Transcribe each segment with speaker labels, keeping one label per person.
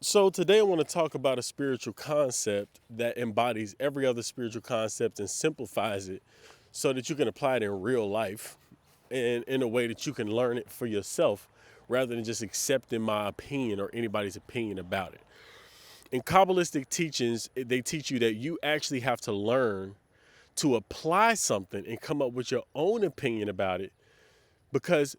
Speaker 1: So today I want to talk about a spiritual concept that embodies every other spiritual concept and simplifies it so that you can apply it in real life and in a way that you can learn it for yourself rather than just accepting my opinion or anybody's opinion about it. In Kabbalistic teachings, they teach you that you actually have to learn to apply something and come up with your own opinion about it because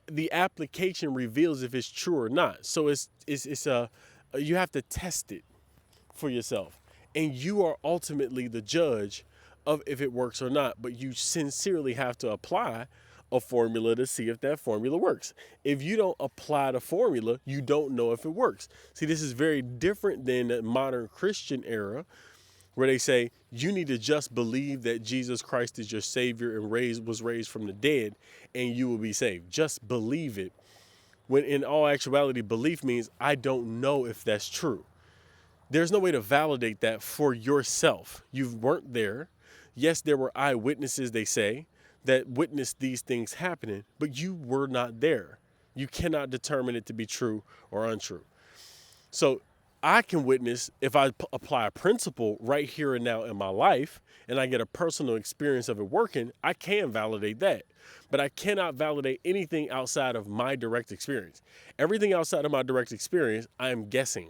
Speaker 1: the application reveals if it's true or not. So it's a you have to test it for yourself. And you are ultimately the judge of if it works or not. But you sincerely have to apply a formula to see if that formula works. If you don't apply the formula, you don't know if it works. See, this is very different than the modern Christian era where they say you need to just believe that Jesus Christ is your Savior and was raised from the dead and you will be saved. Just believe it. When in all actuality, belief means I don't know if that's true. There's no way to validate that for yourself. You weren't there. Yes, there were eyewitnesses, they say, that witnessed these things happening, but you were not there. You cannot determine it to be true or untrue. So I can witness if I apply a principle right here and now in my life and I get a personal experience of it working, I can validate that. But I cannot validate anything outside of my direct experience. Everything outside of my direct experience, I am guessing.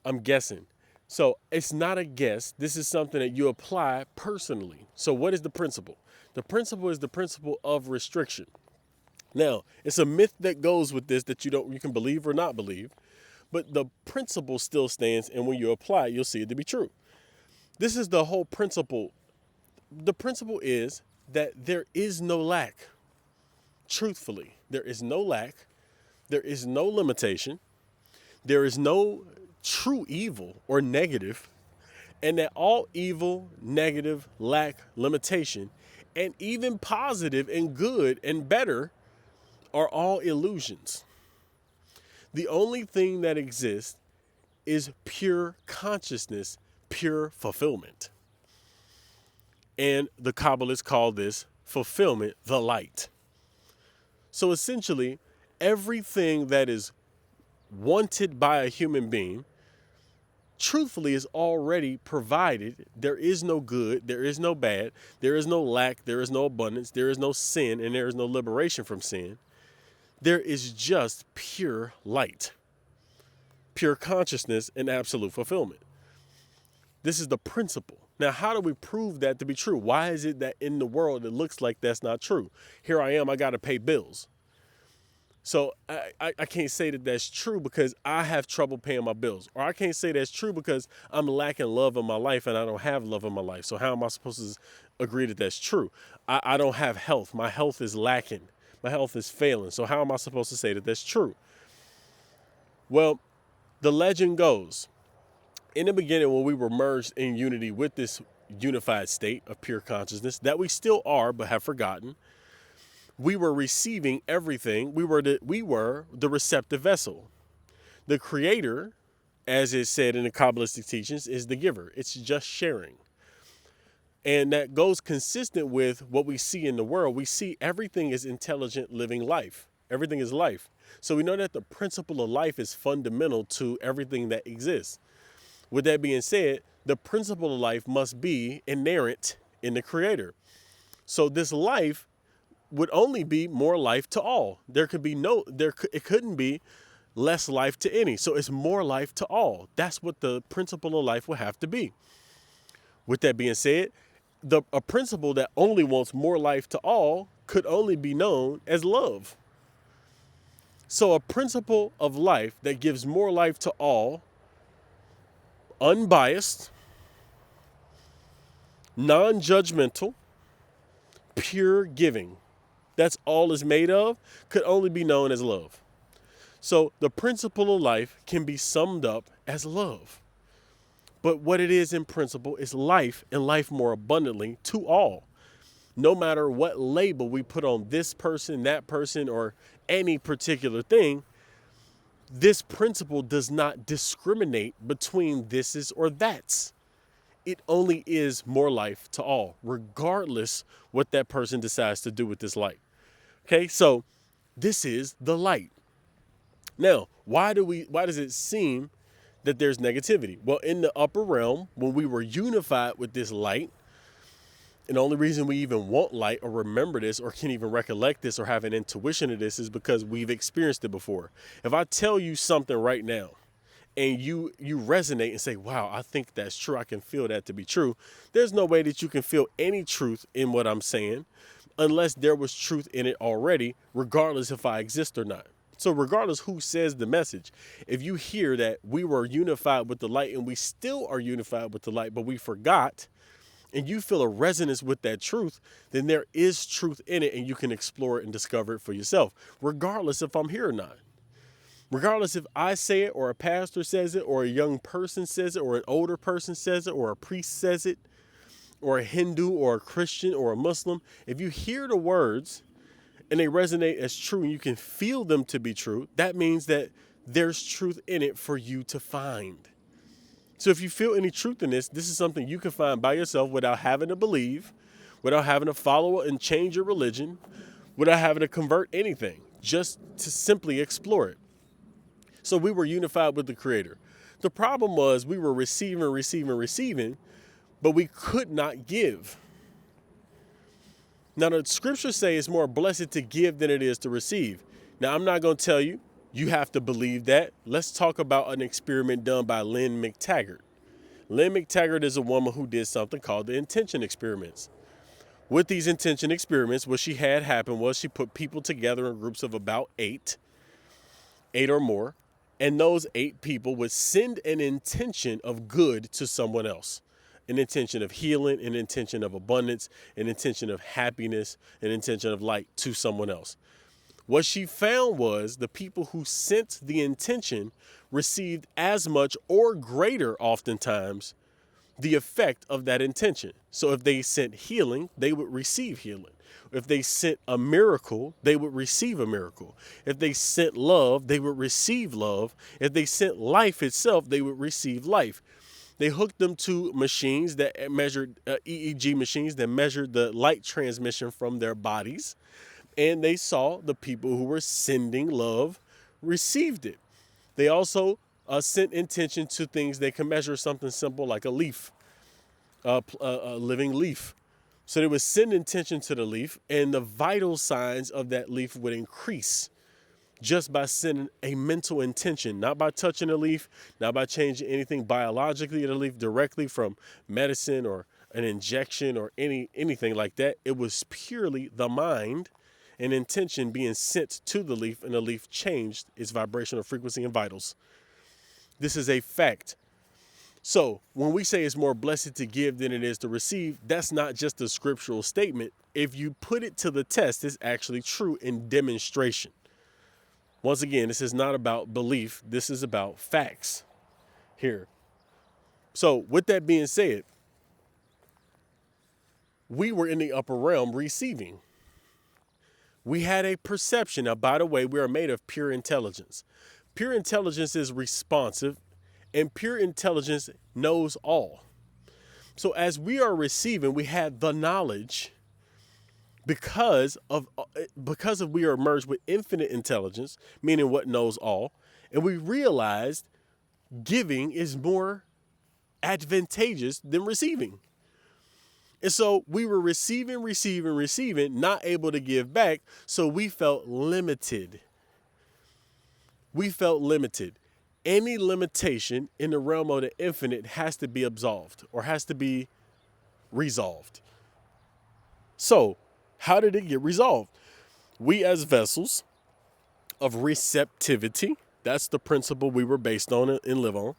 Speaker 1: I'm guessing. So it's not a guess. This is something that you apply personally. So what is the principle? The principle is the principle of restriction. Now, it's a myth that goes with this that you can believe or not believe, but the principle still stands, and when you apply it, you'll see it to be true. This is the whole principle. The principle is that there is no lack. Truthfully, there is no lack. There is no limitation. There is no true evil or negative, and that all evil, negative, lack, limitation, and even positive and good and better are all illusions. The only thing that exists is pure consciousness, pure fulfillment. And the Kabbalists call this fulfillment the light. So essentially, everything that is wanted by a human being, truthfully, is already provided. There is no good, there is no bad, there is no lack, there is no abundance, there is no sin, and there is no liberation from sin. There is just pure light, pure consciousness, and absolute fulfillment. This is the principle. Now, how do we prove that to be true? Why is it that in the world it looks like that's not true? Here I am, I got to pay bills. So I can't say that that's true because I have trouble paying my bills. Or I can't say that's true because I'm lacking love in my life and I don't have love in my life. So how am I supposed to agree that that's true? I don't have health. My health is lacking. My health is failing. So how am I supposed to say that that's true? Well, the legend goes, in the beginning when we were merged in unity with this unified state of pure consciousness that we still are but have forgotten, we were receiving everything. We were the receptive vessel. The creator, as is said in the Kabbalistic teachings, is the giver. It's just sharing. And that goes consistent with what we see in the world. We see everything is intelligent living life. Everything is life. So we know that the principle of life is fundamental to everything that exists. With that being said, the principle of life must be inherent in the creator. So this life would only be more life to all. It couldn't be less life to any. So it's more life to all. That's what the principle of life will have to be. With that being said, a principle that only wants more life to all could only be known as love. So a principle of life that gives more life to all, unbiased, non-judgmental, pure giving, that's all it's made of, could only be known as love. So the principle of life can be summed up as love. But what it is in principle is life, and life more abundantly to all. No matter what label we put on this person, that person, or any particular thing, this principle does not discriminate between thises or that's. It only is more life to all, regardless what that person decides to do with this light. Okay, so this is the light. Now, why does it seem that there's negativity? Well, in the upper realm, when we were unified with this light, and the only reason we even want light or remember this or can even recollect this or have an intuition of this is because we've experienced it before. If I tell you something right now and you resonate and say, wow, I think that's true, I can feel that to be true, there's no way that you can feel any truth in what I'm saying unless there was truth in it already, regardless if I exist or not. So regardless who says the message, if you hear that we were unified with the light and we still are unified with the light, but we forgot, and you feel a resonance with that truth, then there is truth in it and you can explore it and discover it for yourself, regardless if I'm here or not. Regardless if I say it or a pastor says it or a young person says it or an older person says it or a priest says it or a Hindu or a Christian or a Muslim, if you hear the words and they resonate as true and you can feel them to be true, that means that there's truth in it for you to find. So if you feel any truth in this, this is something you can find by yourself without having to believe, without having to follow and change your religion, without having to convert anything, just to simply explore it. So we were unified with the Creator. The problem was we were receiving, but we could not give. Now the scriptures say it's more blessed to give than it is to receive. Now I'm not going to tell you, you have to believe that. Let's talk about an experiment done by Lynne McTaggart. Lynne McTaggart is a woman who did something called the intention experiments. With these intention experiments, what she had happen was she put people together in groups of about eight or more, and those 8 people would send an intention of good to someone else. An intention of healing, an intention of abundance, an intention of happiness, an intention of light to someone else. What she found was the people who sent the intention received as much or greater oftentimes the effect of that intention. So if they sent healing, they would receive healing. If they sent a miracle, they would receive a miracle. If they sent love, they would receive love. If they sent life itself, they would receive life. They hooked them to machines that measured EEG machines that measured the light transmission from their bodies. And they saw the people who were sending love received it. They also sent intention to things they can measure, something simple like a leaf, a living leaf. So they would send intention to the leaf, and the vital signs of that leaf would increase just by sending a mental intention, not by touching a leaf, not by changing anything biologically to the leaf directly from medicine or an injection or anything like that. It was purely the mind and intention being sent to the leaf, and the leaf changed its vibrational frequency and vitals. This is a fact. So when we say it's more blessed to give than it is to receive, that's not just a scriptural statement. If you put it to the test, it's actually true in demonstration. Once again, this is not about belief. This is about facts here. So with that being said, we were in the upper realm receiving. We had a perception. Now, by the way, we are made of pure intelligence. Pure intelligence is responsive, and pure intelligence knows all. So as we are receiving, we had the knowledge because of we are merged with infinite intelligence, meaning what knows all, and we realized giving is more advantageous than receiving. And so we were receiving, not able to give back. So we felt limited. Any limitation in the realm of the infinite has to be absolved or has to be resolved. So how did it get resolved? We as vessels of receptivity, that's the principle we were based on and live on.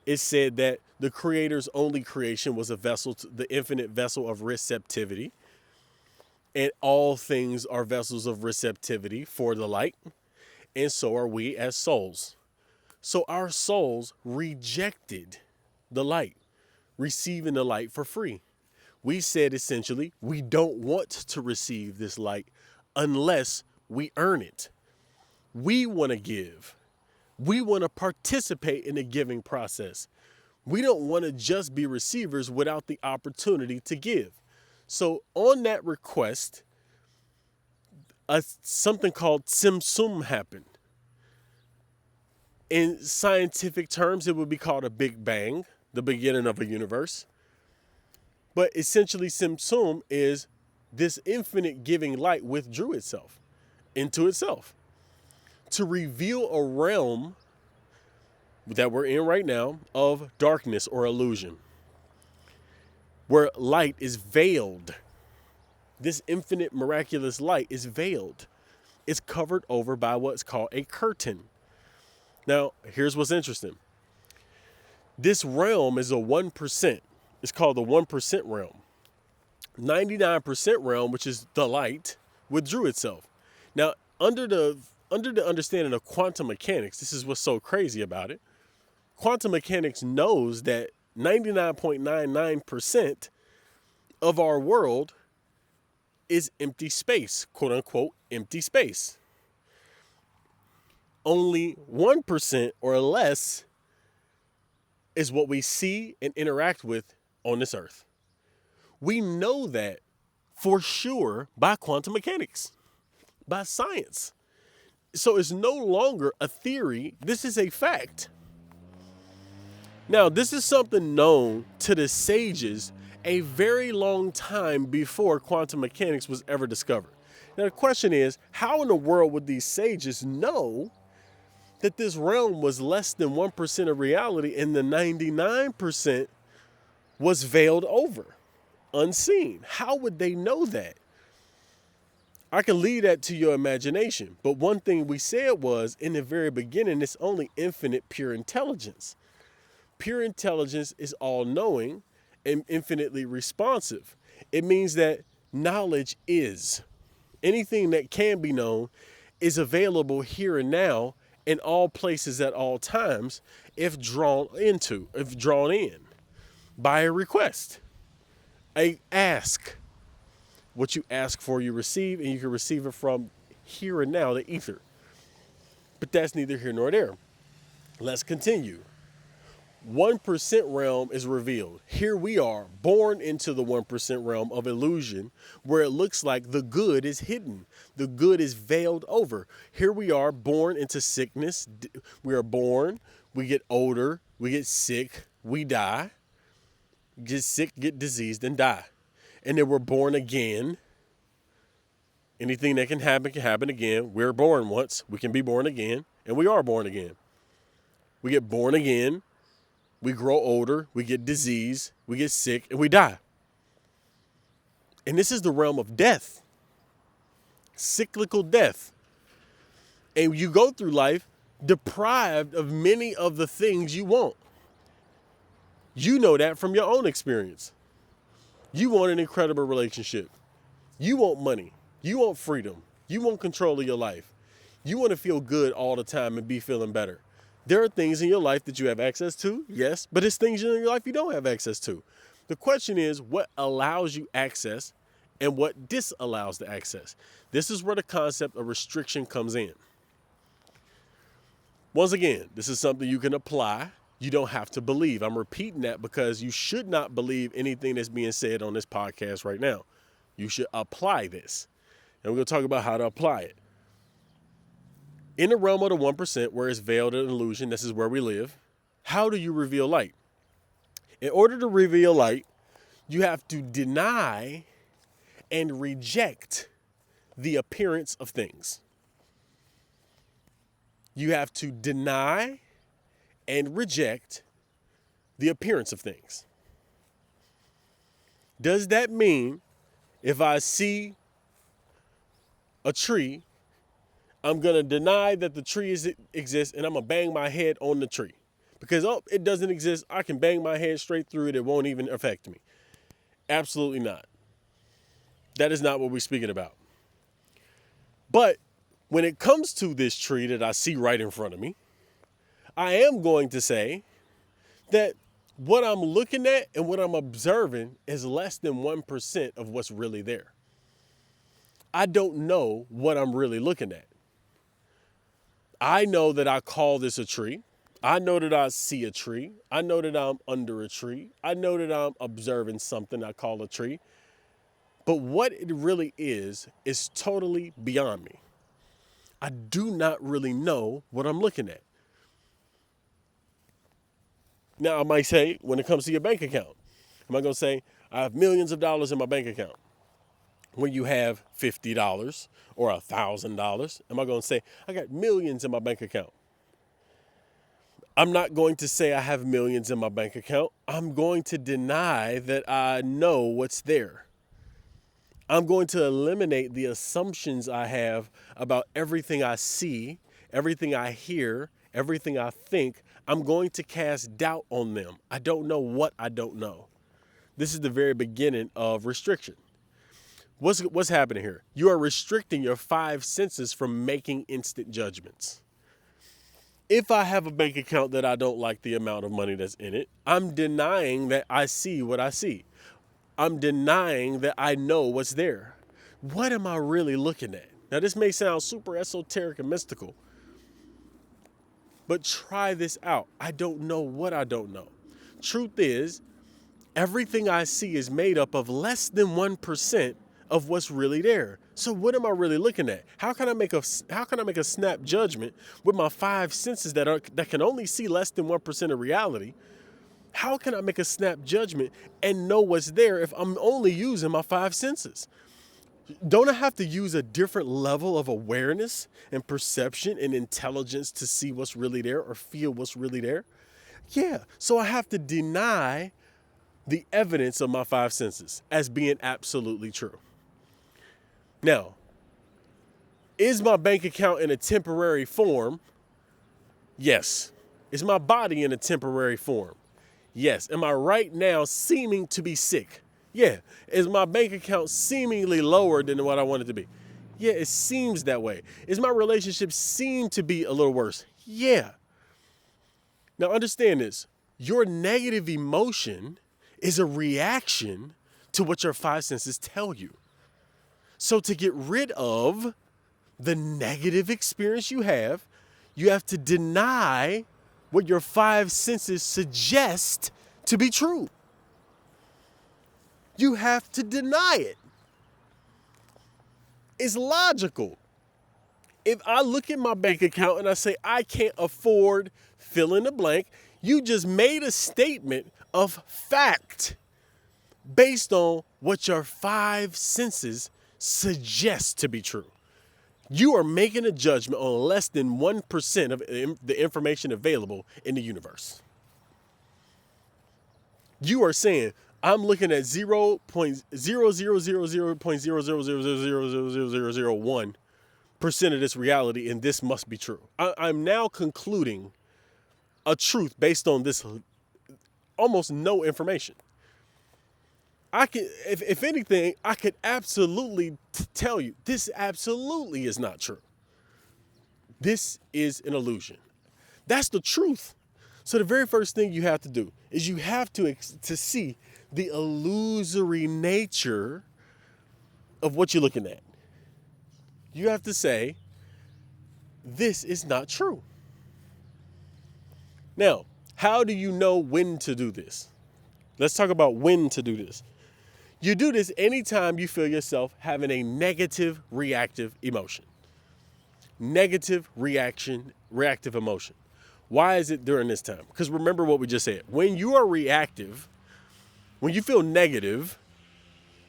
Speaker 1: It said that the Creator's only creation was a vessel, the infinite vessel of receptivity. And all things are vessels of receptivity for the light. And so are we as souls. So our souls rejected the light, receiving the light for free. We said essentially, we don't want to receive this light unless we earn it. We want to give. We want to participate in the giving process. We don't want to just be receivers without the opportunity to give. So on that request, something called Tzimtzum happened. In scientific terms, it would be called a Big Bang, the beginning of a universe. But essentially, Tzimtzum is this infinite giving light withdrew itself into itself to reveal a realm that we're in right now of darkness or illusion, where light is veiled. This infinite miraculous light is veiled. It's covered over by what's called a curtain. Now, here's what's interesting. This realm is a 1%. It's called the 1% realm. 99% realm, which is the light, withdrew itself. Now, under the understanding of quantum mechanics, this is what's so crazy about it. Quantum mechanics knows that 99.99% of our world is empty space, quote unquote, empty space. Only 1% or less is what we see and interact with on this earth. We know that for sure by quantum mechanics, by science. So it's no longer a theory. This is a fact. Now, this is something known to the sages a very long time before quantum mechanics was ever discovered. Now, the question is, how in the world would these sages know that this realm was less than 1% of reality and the 99% was veiled over, unseen? How would they know that? I can leave that to your imagination. But one thing we said was, in the very beginning, it's only infinite pure intelligence. Pure intelligence is all-knowing and infinitely responsive. It means that knowledge is. Anything that can be known is available here and now in all places at all times if drawn in by a request, a ask. What you ask for, you receive, and you can receive it from here and now, the ether. But that's neither here nor there. Let's continue. 1% realm is revealed. Here we are, born into the 1% realm of illusion, where it looks like the good is hidden. The good is veiled over. Here we are, born into sickness. We are born, we get older, we get sick, we die. Get sick, get diseased, and die. And then we're born again. Anything that can happen again. We're born once, we can be born again, and we are born again. We get born again. We grow older, we get disease, we get sick, and we die. And this is the realm of death. Cyclical death. And you go through life deprived of many of the things you want. You know that from your own experience. You want an incredible relationship. You want money. You want freedom. You want control of your life. You want to feel good all the time and be feeling better. There are things in your life that you have access to, yes, but it's things in your life you don't have access to. The question is, what allows you access and what disallows the access? This is where the concept of restriction comes in. Once again, this is something you can apply. You don't have to believe. I'm repeating that because you should not believe anything that's being said on this podcast right now. You should apply this. And we're going to talk about how to apply it. In the realm of the 1%, where it's veiled in illusion, this is where we live. How do you reveal light? In order to reveal light, you have to deny and reject the appearance of things. You have to deny and reject the appearance of things. Does that mean if I see a tree, I'm going to deny that the tree exists and I'm going to bang my head on the tree? Because, it doesn't exist. I can bang my head straight through it. It won't even affect me. Absolutely not. That is not what we're speaking about. But when it comes to this tree that I see right in front of me, I am going to say that what I'm looking at and what I'm observing is less than 1% of what's really there. I don't know what I'm really looking at. I know that I call this a tree. I know that I see a tree. I know that I'm under a tree. I know that I'm observing something I call a tree. But what it really is totally beyond me. I do not really know what I'm looking at. Now, I might say, when it comes to your bank account, am I going to say, I have millions of dollars in my bank account? When you have $50 or $1,000, am I going to say, I got millions in my bank account? I'm not going to say I have millions in my bank account. I'm going to deny that I know what's there. I'm going to eliminate the assumptions I have about everything I see, everything I hear, everything I think. I'm going to cast doubt on them. I don't know what I don't know. This is the very beginning of restriction. What's happening here? You are restricting your five senses from making instant judgments. If I have a bank account that I don't like the amount of money that's in it, I'm denying that I see what I see. I'm denying that I know what's there. What am I really looking at? Now, this may sound super esoteric and mystical, but try this out. I don't know what I don't know. Truth is, everything I see is made up of less than 1% of what's really there. So what am I really looking at? How can I make a snap judgment with my five senses that can only see less than 1% of reality? How can I make a snap judgment and know what's there if I'm only using my five senses? Don't I have to use a different level of awareness and perception and intelligence to see what's really there or feel what's really there? Yeah, so I have to deny the evidence of my five senses as being absolutely true. Now, is my bank account in a temporary form? Yes. Is my body in a temporary form? Yes. Am I right now seeming to be sick? Yeah. Is my bank account seemingly lower than what I want it to be? Yeah, it seems that way. Is my relationship seem to be a little worse? Yeah. Now understand this. Your negative emotion is a reaction to what your five senses tell you. So to get rid of the negative experience you have to deny what your five senses suggest to be true. You have to deny it. It's logical. If I look at my bank account and I say, I can't afford fill in the blank, you just made a statement of fact based on what your five senses suggest to be true. You are making a judgment on less than 1% of the information available in the universe. You are saying, I'm looking at 0.000000000001% of this reality, and this must be true. I'm now concluding a truth based on this almost no information. I can, if anything, I could absolutely tell you this absolutely is not true. This is an illusion. That's the truth. So the very first thing you have to do is you have to see the illusory nature of what you're looking at. You have to say, this is not true. Now, how do you know when to do this? Let's talk about when to do this. You do this anytime you feel yourself having a negative reactive emotion. Negative reactive emotion. Why is it during this time? Because remember what we just said. When you are reactive, when you feel negative,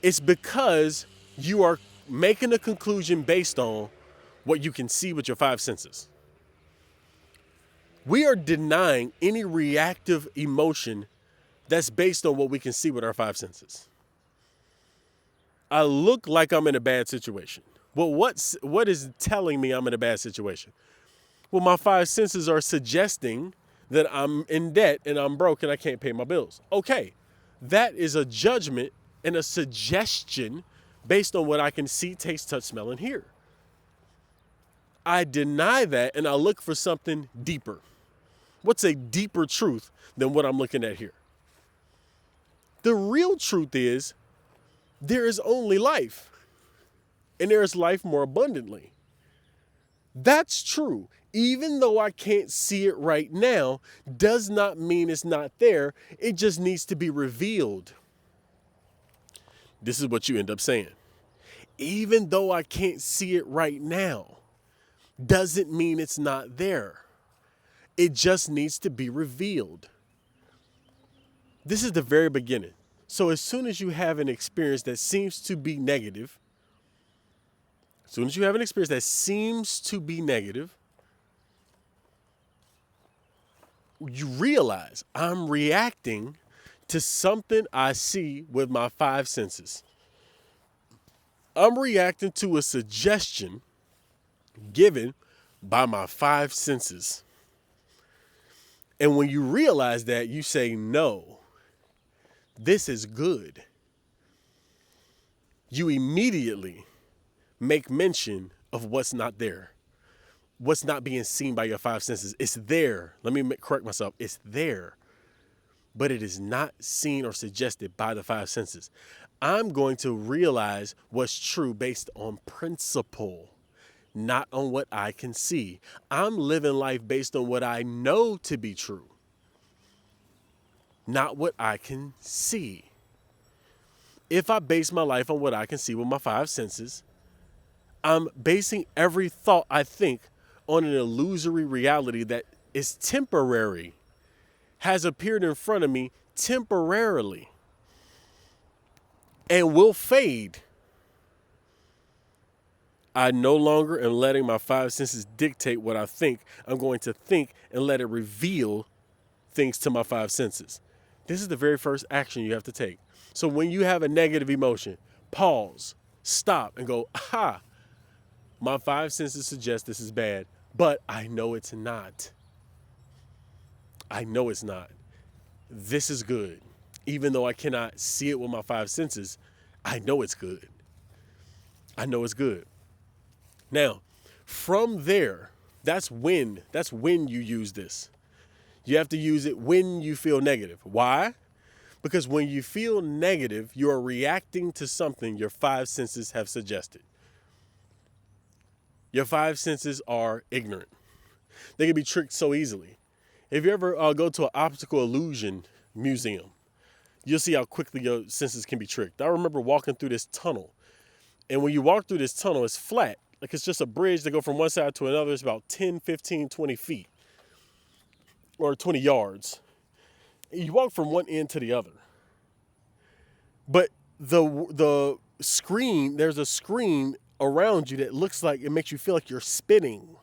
Speaker 1: it's because you are making a conclusion based on what you can see with your five senses. We are denying any reactive emotion that's based on what we can see with our five senses. I look like I'm in a bad situation. Well, what is telling me I'm in a bad situation? Well, my five senses are suggesting that I'm in debt and I'm broke and I can't pay my bills. Okay, that is a judgment and a suggestion based on what I can see, taste, touch, smell, and hear. I deny that and I look for something deeper. What's a deeper truth than what I'm looking at here? The real truth is there is only life, and there is life more abundantly. That's true. Even though I can't see it right now, does not mean it's not there. It just needs to be revealed. This is what you end up saying. Even though I can't see it right now, doesn't mean it's not there. It just needs to be revealed. This is the very beginning. So as soon as you have an experience that seems to be negative, as soon as you have an experience that seems to be negative, you realize I'm reacting to something I see with my five senses. I'm reacting to a suggestion given by my five senses. And when you realize that, you say, no, this is good. You immediately make mention of what's not there, what's not being seen by your five senses. It's there. Let me correct myself. It's there, but it is not seen or suggested by the five senses. I'm going to realize what's true based on principle, not on what I can see. I'm living life based on what I know to be true, not what I can see. If I base my life on what I can see with my five senses, I'm basing every thought I think on an illusory reality that is temporary, has appeared in front of me temporarily, and will fade. I no longer am letting my five senses dictate what I think. I'm going to think and let it reveal things to my five senses. This is the very first action you have to take. So when you have a negative emotion, pause, stop, and go, aha, my five senses suggest this is bad, but I know it's not. I know it's not. This is good. Even though I cannot see it with my five senses, I know it's good. I know it's good. Now, from there, that's when you use this. You have to use it when you feel negative. Why? Because when you feel negative, you are reacting to something your five senses have suggested. Your five senses are ignorant. They can be tricked so easily. If you ever go to an optical illusion museum, you'll see how quickly your senses can be tricked. I remember walking through this tunnel. And when you walk through this tunnel, it's flat. Like it's just a bridge that go from one side to another. It's about 10, 15, 20 feet or 20 yards. And you walk from one end to the other. But the screen, there's a screen around you that looks like it makes you feel like you're spinning.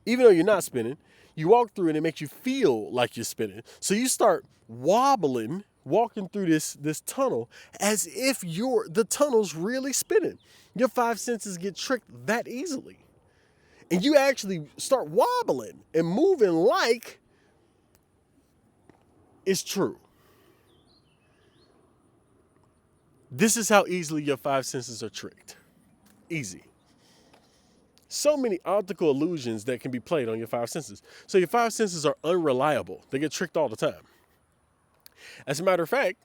Speaker 1: Even though you're not spinning, you walk through it, it makes you feel like you're spinning. So you start wobbling, walking through this tunnel as if the tunnel's really spinning. Your five senses get tricked that easily. And you actually start wobbling and moving like it's true. This is how easily your five senses are tricked. Easy. So many optical illusions that can be played on your five senses. So your five senses are unreliable. They get tricked all the time. As a matter of fact,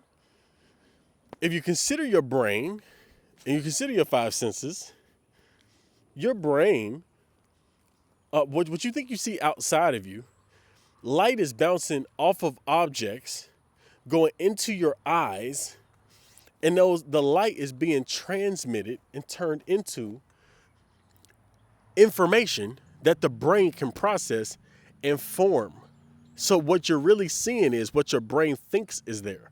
Speaker 1: if you consider your brain and you consider your five senses, your brain, what you think you see outside of you, light is bouncing off of objects, going into your eyes, and the light is being transmitted and turned into information that the brain can process and form. So what you're really seeing is what your brain thinks is there.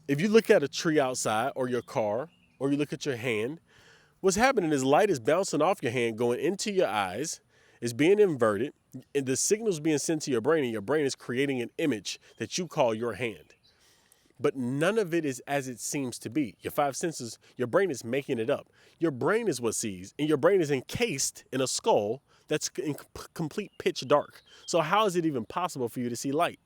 Speaker 1: If you look at a tree outside or your car, or you look at your hand, what's happening is light is bouncing off your hand, going into your eyes, is being inverted, and the signal's being sent to your brain, and your brain is creating an image that you call your hand. But none of it is as it seems to be. Your five senses, your brain is making it up. Your brain is what sees, and your brain is encased in a skull that's in complete pitch dark. So how is it even possible for you to see light?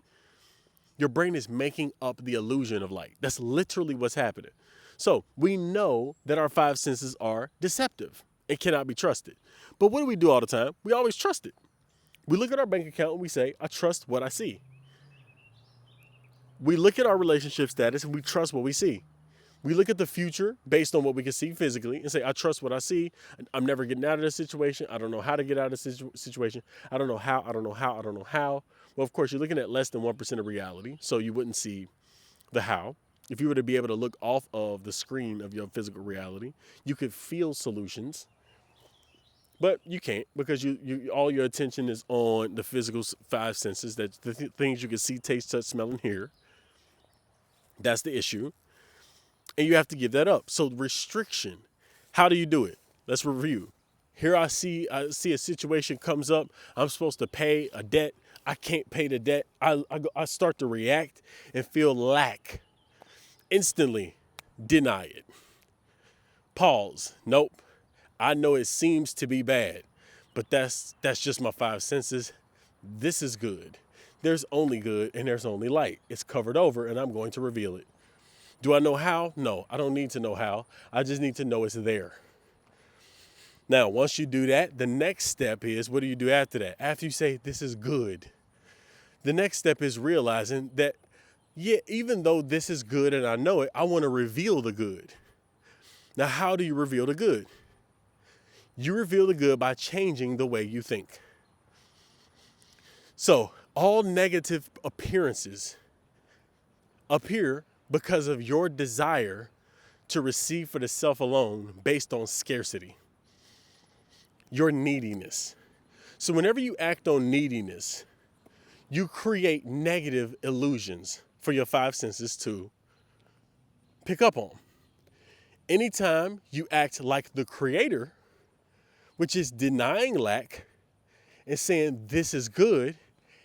Speaker 1: Your brain is making up the illusion of light. That's literally what's happening. So we know that our five senses are deceptive and cannot be trusted. But what do we do all the time? We always trust it. We look at our bank account and we say, I trust what I see. We look at our relationship status and we trust what we see. We look at the future based on what we can see physically and say, I trust what I see. I'm never getting out of this situation. I don't know how to get out of this situation. I don't know how. Well, of course, you're looking at less than 1% of reality, so you wouldn't see the how. If you were to be able to look off of the screen of your physical reality, you could feel solutions. But you can't, because you all your attention is on the physical five senses, that the things you can see, taste, touch, smell, and hear. That's the issue. And you have to give that up. So restriction, how do you do it? Let's review. Here I see a situation comes up. I'm supposed to pay a debt. I can't pay the debt. I start to react and feel lack. Instantly deny it. Pause. Nope. I know it seems to be bad, but that's just my five senses. This is good. There's only good and there's only light. It's covered over and I'm going to reveal it. Do I know how? No, I don't need to know how. I just need to know it's there. Now, once you do that, the next step is, what do you do after that? After you say, this is good, the next step is realizing that, yeah, even though this is good and I know it, I want to reveal the good. Now, how do you reveal the good? You reveal the good by changing the way you think. So, all negative appearances appear because of your desire to receive for the self alone based on scarcity. Your neediness. So whenever you act on neediness, you create negative illusions for your five senses to pick up on. Anytime you act like the creator, which is denying lack and saying this is good,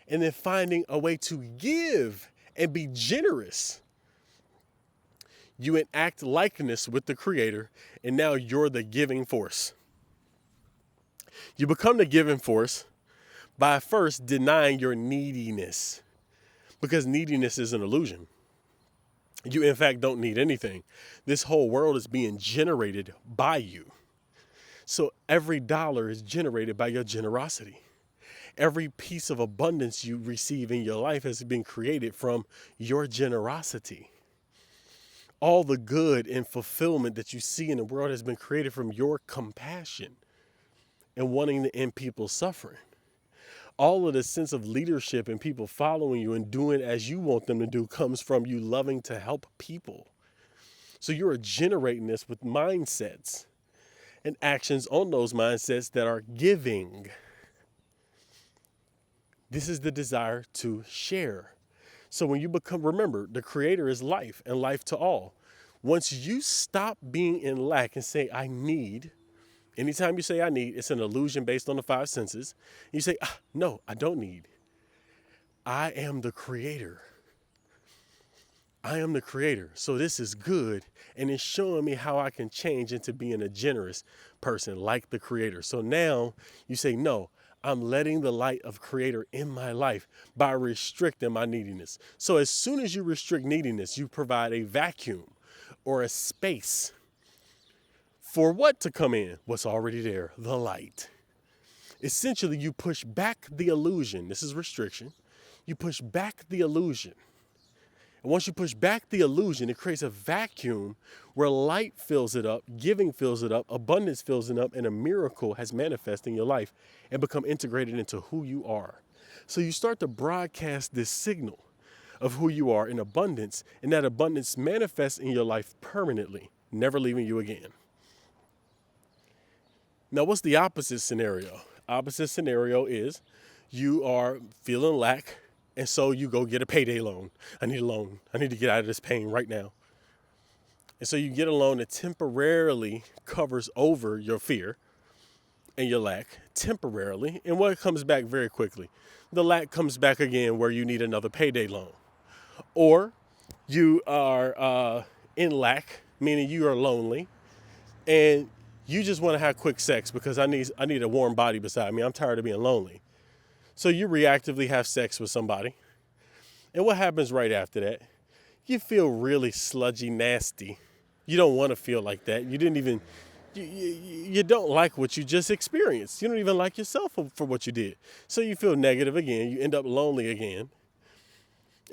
Speaker 1: and then finding a way to give and be generous, you enact likeness with the creator, and now you're the giving force. You become the giving force by first denying your neediness, because neediness is an illusion. You, in fact, don't need anything. This whole world is being generated by you. So every dollar is generated by your generosity. Every piece of abundance you receive in your life has been created from your generosity. All the good and fulfillment that you see in the world has been created from your compassion and wanting to end people's suffering. All of the sense of leadership and people following you and doing as you want them to do comes from you loving to help people. So you're generating this with mindsets and actions on those mindsets that are giving. This is the desire to share. So when you remember, the creator is life and life to all. Once you stop being in lack and say, I need, anytime you say I need, it's an illusion based on the five senses. You say, no, I don't need. I am the creator. I am the creator. So this is good. And it's showing me how I can change into being a generous person like the creator. So now you say, no, I'm letting the light of creator in my life by restricting my neediness. So as soon as you restrict neediness, you provide a vacuum or a space for what to come in? What's already there, the light. Essentially, you push back the illusion. This is restriction. You push back the illusion. And once you push back the illusion, it creates a vacuum where light fills it up, giving fills it up, abundance fills it up, and a miracle has manifested in your life and become integrated into who you are. So you start to broadcast this signal of who you are in abundance, and that abundance manifests in your life permanently, never leaving you again. Now, what's the opposite scenario? Opposite scenario is you are feeling lack, and so you go get a payday loan. I need a loan. I need to get out of this pain right now. And so you get a loan that temporarily covers over your fear and your lack, temporarily. And what comes back very quickly? The lack comes back again where you need another payday loan. Or you are in lack, meaning you are lonely, and you just want to have quick sex because I need a warm body beside me. I'm tired of being lonely. So you reactively have sex with somebody. And what happens right after that? You feel really sludgy, nasty. You don't want to feel like that. You don't like what you just experienced. You don't even like yourself for what you did. So you feel negative again. You end up lonely again.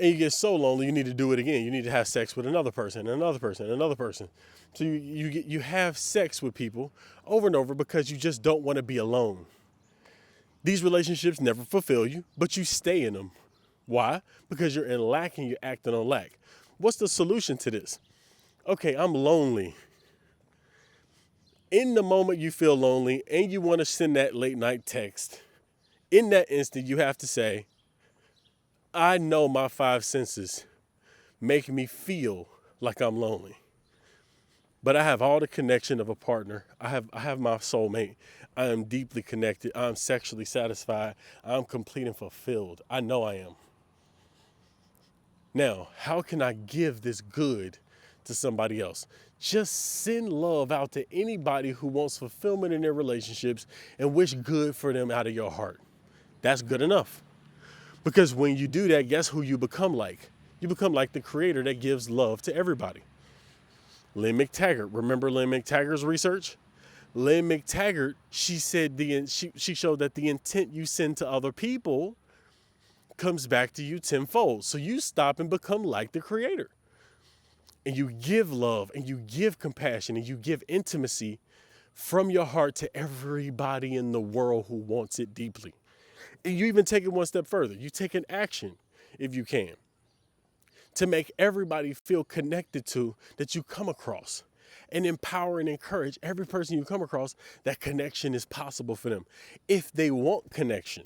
Speaker 1: And you get so lonely, you need to do it again. You need to have sex with another person, another person, another person. So you have sex with people over and over because you just don't want to be alone. These relationships never fulfill you, but you stay in them. Why? Because you're in lack and you're acting on lack. What's the solution to this? Okay, I'm lonely. In the moment you feel lonely and you want to send that late night text, in that instant you have to say, I know my five senses make me feel like I'm lonely. But I have all the connection of a partner. I have my soulmate. I am deeply connected. I'm sexually satisfied. I'm complete and fulfilled. I know I am. Now, how can I give this good to somebody else? Just send love out to anybody who wants fulfillment in their relationships and wish good for them out of your heart. That's good enough. Because when you do that, guess who you become like? You become like the creator that gives love to everybody. Lynne McTaggart. Remember Lynne McTaggart's research? Lynne McTaggart, she said she showed that the intent you send to other people comes back to you tenfold. So you stop and become like the creator. And you give love and you give compassion and you give intimacy from your heart to everybody in the world who wants it deeply. And you even take it one step further. You take an action, if you can, to make everybody feel connected to that you come across, and empower and encourage every person you come across that connection is possible for them if they want connection.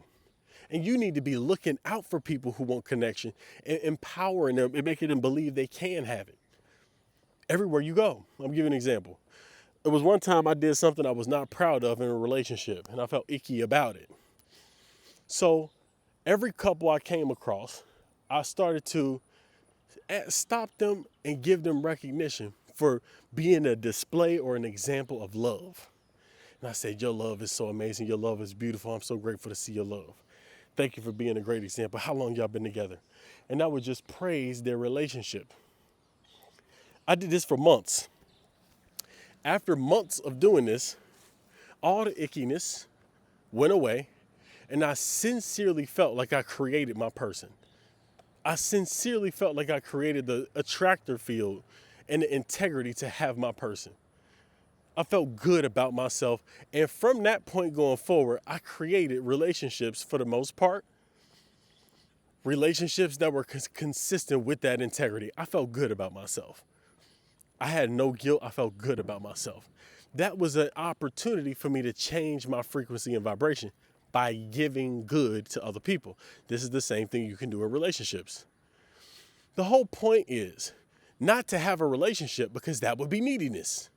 Speaker 1: And you need to be looking out for people who want connection and empowering them and making them believe they can have it everywhere you go. I'll give you an example. It was one time I did something I was not proud of in a relationship, and I felt icky about it. So every couple I came across, I started to stop them and give them recognition for being a display or an example of love. And I said, your love is so amazing. Your love is beautiful. I'm so grateful to see your love. Thank you for being a great example. How long y'all been together? And I would just praise their relationship. I did this for months. After months of doing this, all the ickiness went away, and I sincerely felt like I created my person. I sincerely felt like I created the attractor field and the integrity to have my person. I felt good about myself. And from that point going forward, I created relationships for the most part. Relationships that were consistent with that integrity. I felt good about myself. I had no guilt. I felt good about myself. That was an opportunity for me to change my frequency and vibration by giving good to other people. This is the same thing you can do in relationships. The whole point is not to have a relationship because that would be neediness.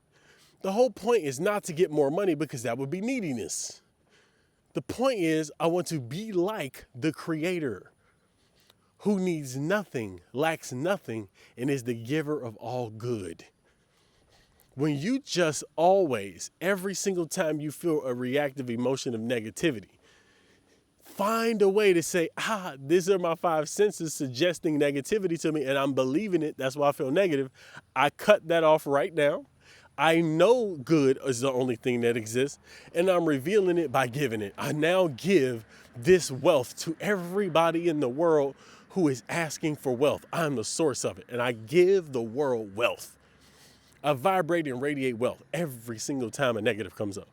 Speaker 1: The whole point is not to get more money because that would be neediness. The point is I want to be like the creator who needs nothing, lacks nothing, and is the giver of all good. When you just always, every single time you feel a reactive emotion of negativity, find a way to say, these are my five senses suggesting negativity to me and I'm believing it. That's why I feel negative. I cut that off right now. I know good is the only thing that exists, and I'm revealing it by giving it. I now give this wealth to everybody in the world who is asking for wealth. I'm the source of it, and I give the world wealth. I vibrate and radiate wealth every single time a negative comes up.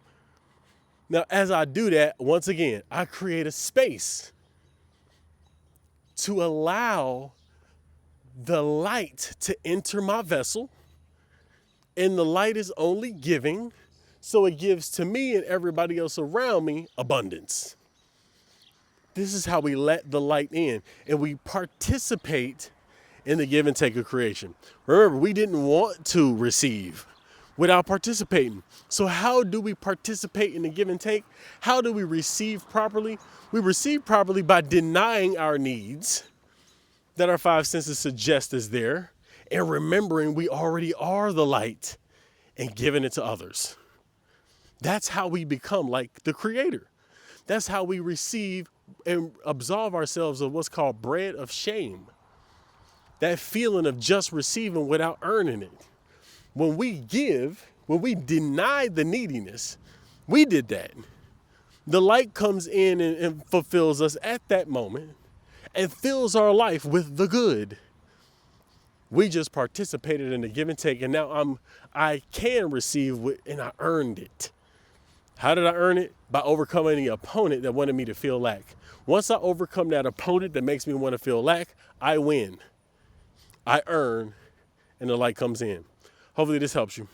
Speaker 1: Now, as I do that, once again, I create a space to allow the light to enter my vessel. And the light is only giving, so it gives to me and everybody else around me abundance. This is how we let the light in, and we participate in the give and take of creation. Remember, we didn't want to receive without participating. So how do we participate in the give and take? How do we receive properly? We receive properly by denying our needs that our five senses suggest is there, and remembering we already are the light and giving it to others. That's how we become like the creator. That's how we receive and absolve ourselves of what's called bread of shame. That feeling of just receiving without earning it. When we give, when we deny the neediness, we did that. The light comes in and fulfills us at that moment and fills our life with the good. We just participated in the give and take, and now I can receive and I earned it. How did I earn it? By overcoming the opponent that wanted me to feel lack. Once I overcome that opponent that makes me want to feel lack, I win. I earn, and the light comes in. Hopefully this helps you.